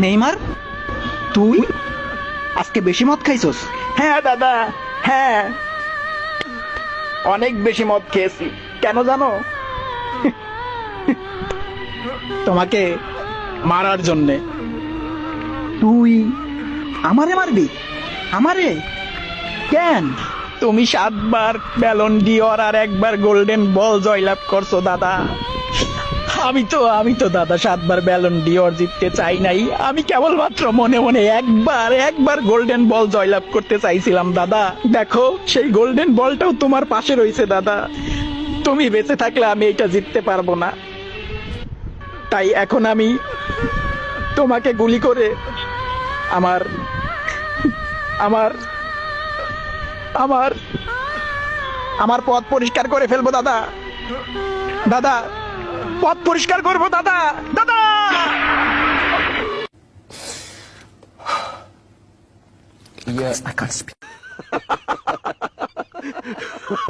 Neymar, তুই আজকে বেশি মদ খাইছস? হ্যাঁ দাদা, হ্যাঁ, অনেক বেশি মদ খেয়েছি। কেন জানো? তোমাকে মারার জন্যে। তুই আমারে মারবি? আমারে কেন? তুমি 7বার ব্যালন ডিওর আর 1বার গোল্ডেন বল জয়লাভ করছো দাদা। আমি তো দাদা 7বার ব্যালন ডিওর জিততে চাই নাই। আমি কেবলমাত্র মনে মনে একবার গোল্ডেন বল জয়লাভ করতে চাইছিলাম দাদা। দেখো, সেই গোল্ডেন বলটাও তোমার পাশে রয়েছে দাদা। তুমি বেঁচে থাকলে আমি এটা জিততে পারবো না। তাই এখন আমি তোমাকে গুলি করে আমার আমার আমার আমার পথ পরিষ্কার করে ফেলবো দাদা। দাদা, পথ পরিষ্কার করবো দাদা। দাদা, Yeah, I can't speak.